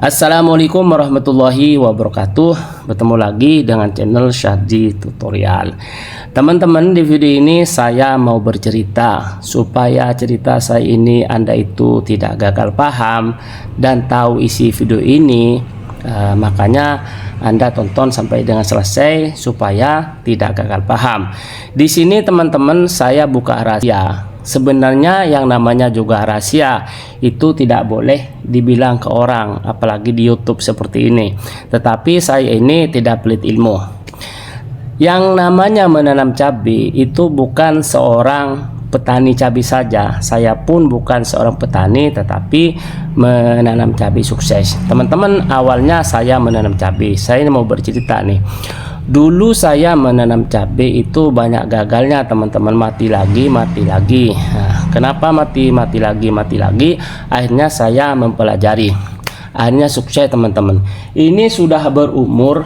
Assalamualaikum warahmatullahi wabarakatuh. Bertemu lagi dengan channel Syahdi Tutorial. Teman-teman, di video ini saya mau bercerita supaya cerita saya ini Anda itu tidak gagal paham dan tahu isi video ini. Makanya Anda tonton sampai dengan selesai supaya tidak gagal paham. Di sini teman-teman, saya buka rahasia. Sebenarnya yang namanya juga rahasia itu tidak boleh dibilang ke orang, apalagi di YouTube seperti ini. Tetapi saya ini tidak pelit ilmu. Yang namanya menanam cabai itu bukan seorang petani cabai saja. Saya pun bukan seorang petani, tetapi menanam cabai sukses. Teman-teman, awalnya saya menanam cabai. Saya mau bercerita nih. Dulu saya menanam cabai itu banyak gagalnya, teman-teman. Mati lagi. Nah, kenapa mati lagi? Akhirnya saya mempelajari. Akhirnya sukses, teman-teman. Ini sudah berumur,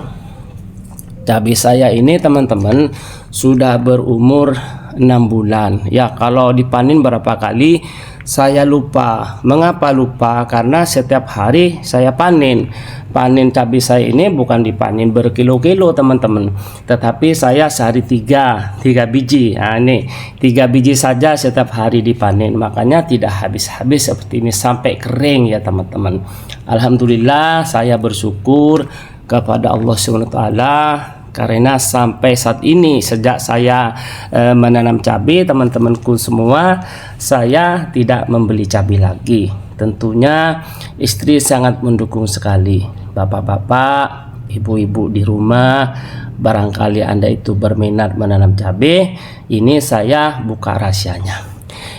cabai saya ini teman-teman sudah berumur 6 bulan. Ya, kalau dipanen berapa kali saya lupa. Mengapa lupa? Karena setiap hari saya panen cabai saya ini bukan dipanen berkilo-kilo, teman-teman, tetapi saya sehari 3 biji. Nah, ini 3 biji saja setiap hari dipanen, makanya tidak habis-habis seperti ini sampai kering ya, teman-teman. Alhamdulillah, saya bersyukur kepada Allah SWT karena sampai saat ini, sejak saya menanam cabai, teman-temanku semua, saya tidak membeli cabai lagi. Tentunya istri sangat mendukung sekali. Bapak-bapak, ibu-ibu di rumah, barangkali Anda itu berminat menanam cabai, ini saya buka rahasianya.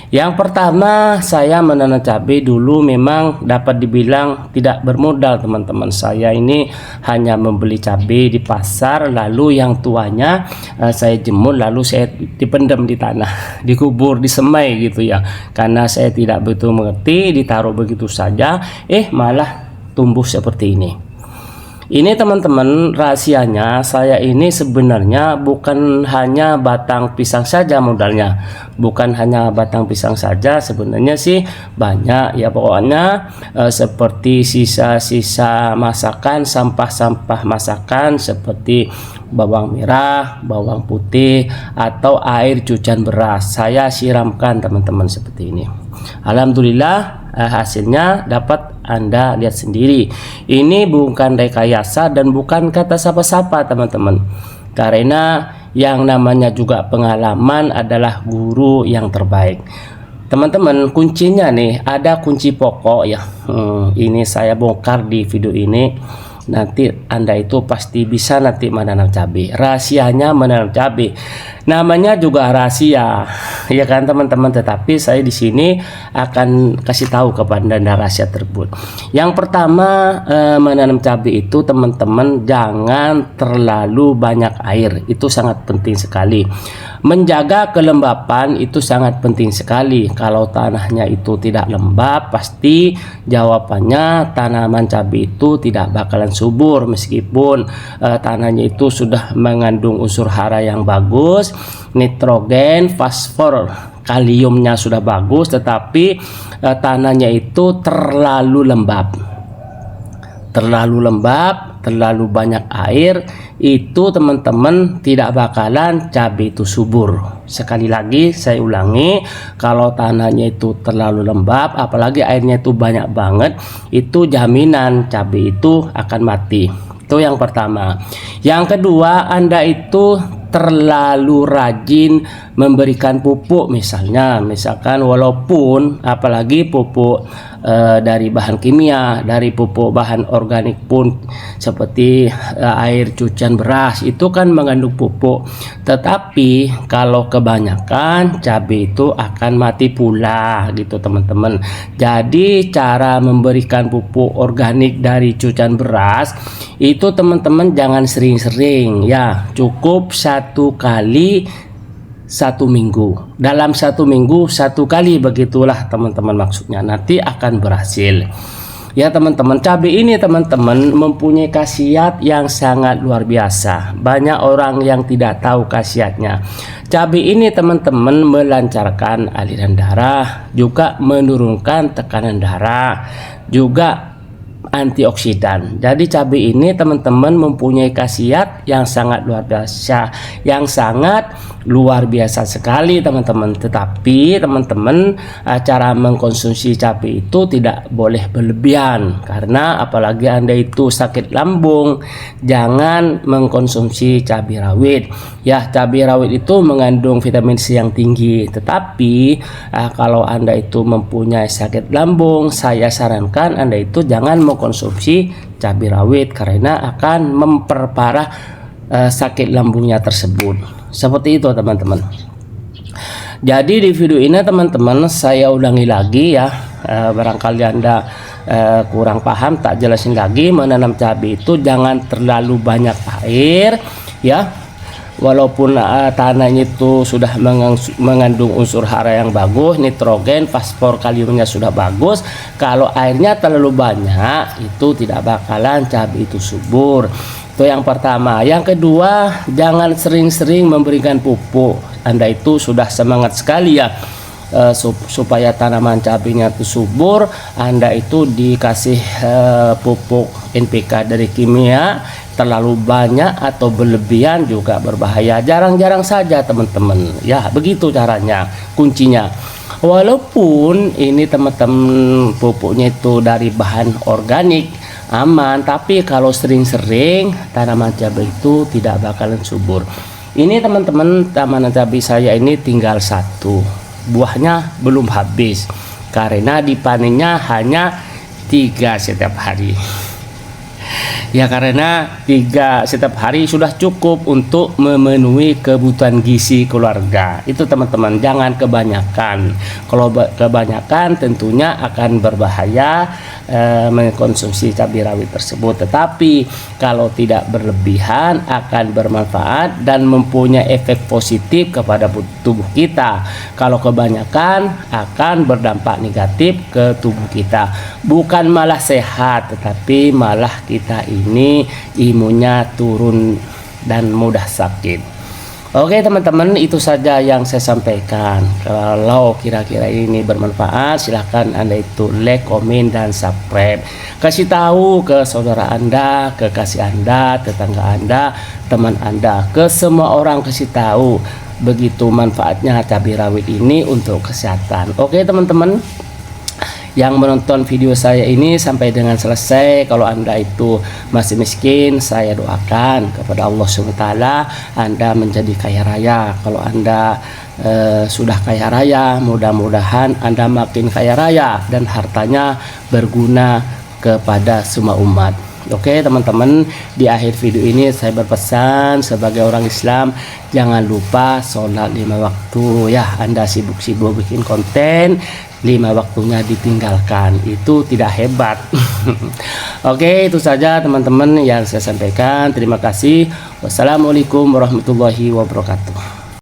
Yang pertama, saya menanam cabai dulu memang dapat dibilang tidak bermodal, teman-teman. Saya ini hanya membeli cabai di pasar, lalu yang tuanya saya jemur, lalu saya dipendam di tanah, dikubur, disemai gitu ya. Karena saya tidak betul mengerti, ditaruh begitu saja, malah tumbuh seperti ini. Ini teman-teman, rahasianya saya ini sebenarnya bukan hanya batang pisang saja modalnya. Bukan hanya batang pisang saja, sebenarnya sih banyak ya. Pokoknya seperti sisa-sisa masakan, sampah-sampah masakan seperti bawang merah, bawang putih, atau air cucian beras. Saya siramkan, teman-teman, seperti ini. Alhamdulillah, hasilnya dapat Anda lihat sendiri. Ini bukan rekayasa dan bukan kata siapa-siapa, teman-teman. Karena yang namanya juga pengalaman adalah guru yang terbaik. Teman-teman, kuncinya nih, ada kunci pokok ya. Ini saya bongkar di video ini. Nanti Anda itu pasti bisa nanti menanam cabai. Rahasianya menanam cabai. Namanya juga rahasia, ya kan, teman-teman. Tetapi saya di sini akan kasih tahu kepada Anda rahasia tersebut. Yang pertama, menanam cabai itu, teman-teman, jangan terlalu banyak air. Itu sangat penting sekali. Menjaga kelembapan itu sangat penting sekali. Kalau tanahnya itu tidak lembab, pasti jawabannya tanaman cabai itu tidak bakalan subur. Meskipun tanahnya itu sudah mengandung unsur hara yang bagus, nitrogen, fosfor, kaliumnya sudah bagus, tetapi tanahnya itu terlalu lembab, terlalu banyak air, itu teman-teman tidak bakalan cabai itu subur. Sekali lagi saya ulangi, kalau tanahnya itu terlalu lembab, apalagi airnya itu banyak banget, itu jaminan cabai itu akan mati. Itu yang pertama. Yang kedua, Anda itu terlalu rajin memberikan pupuk, misalkan walaupun apalagi pupuk dari bahan kimia, dari pupuk bahan organik pun seperti air cucian beras, itu kan mengandung pupuk. Tetapi kalau kebanyakan, cabai itu akan mati pula gitu, teman-teman. Jadi cara memberikan pupuk organik dari cucian beras itu, teman-teman, jangan sering-sering ya. Cukup 1 kali 1 minggu. Dalam 1 minggu 1 kali, begitulah teman-teman maksudnya. Nanti akan berhasil. Ya teman-teman, cabai ini teman-teman mempunyai khasiat yang sangat luar biasa. Banyak orang yang tidak tahu khasiatnya. Cabai ini teman-teman melancarkan aliran darah, juga menurunkan tekanan darah, juga antioksidan. Jadi cabai ini teman-teman mempunyai khasiat yang sangat luar biasa, sekali teman-teman. Tetapi teman-teman, cara mengkonsumsi cabai itu tidak boleh berlebihan, karena apalagi Anda itu sakit lambung, jangan mengkonsumsi cabai rawit. Ya, cabai rawit itu mengandung vitamin C yang tinggi, tetapi kalau Anda itu mempunyai sakit lambung, saya sarankan Anda itu jangan mengkonsumsi cabai rawit karena akan memperparah sakit lambungnya tersebut. Seperti itu teman-teman. Jadi di video ini teman-teman saya ulangi lagi ya, barangkali Anda kurang paham, tak jelasin lagi. Menanam cabai itu jangan terlalu banyak air ya. Walaupun tanahnya itu sudah mengandung unsur hara yang bagus, nitrogen, fosfor, kaliumnya sudah bagus, kalau airnya terlalu banyak itu tidak bakalan cabai itu subur. Itu yang pertama. Yang kedua, jangan sering-sering memberikan pupuk. Anda itu sudah semangat sekali ya supaya tanaman cabainya itu subur, Anda itu dikasih pupuk NPK dari kimia terlalu banyak atau berlebihan juga berbahaya. Jarang-jarang saja teman-teman ya, begitu caranya, kuncinya. Walaupun ini teman-teman pupuknya itu dari bahan organik, aman, tapi kalau sering-sering tanaman cabai itu tidak bakalan subur. Ini teman-teman, tanaman cabai saya ini tinggal satu, buahnya belum habis karena dipanennya hanya 3 setiap hari. Ya, karena 3 setiap hari sudah cukup untuk memenuhi kebutuhan gizi keluarga. Itu teman-teman, jangan kebanyakan. Kalau kebanyakan tentunya akan berbahaya mengkonsumsi cabai rawit tersebut. Tetapi kalau tidak berlebihan akan bermanfaat dan mempunyai efek positif kepada tubuh kita. Kalau kebanyakan akan berdampak negatif ke tubuh kita. Bukan malah sehat, tetapi malah kita ini imunnya turun dan mudah sakit. Oke teman-teman, itu saja yang saya sampaikan. Kalau kira-kira ini bermanfaat, silahkan Anda itu like, komen, dan subscribe. Kasih tahu ke saudara Anda, kekasih Anda, tetangga Anda, teman Anda, ke semua orang kasih tahu begitu manfaatnya cabai rawit ini untuk kesehatan. Oke teman-teman, yang menonton video saya ini sampai dengan selesai, kalau Anda itu masih miskin, saya doakan kepada Allah SWT Anda menjadi kaya raya. Kalau Anda sudah kaya raya, mudah-mudahan Anda makin kaya raya dan hartanya berguna kepada semua umat. Oke teman-teman, di akhir video ini saya berpesan sebagai orang Islam, jangan lupa sholat 5 waktu ya. Anda sibuk-sibuk bikin konten, 5 waktunya ditinggalkan, itu tidak hebat. Oke, itu saja teman-teman yang saya sampaikan. Terima kasih. Wassalamualaikum warahmatullahi wabarakatuh.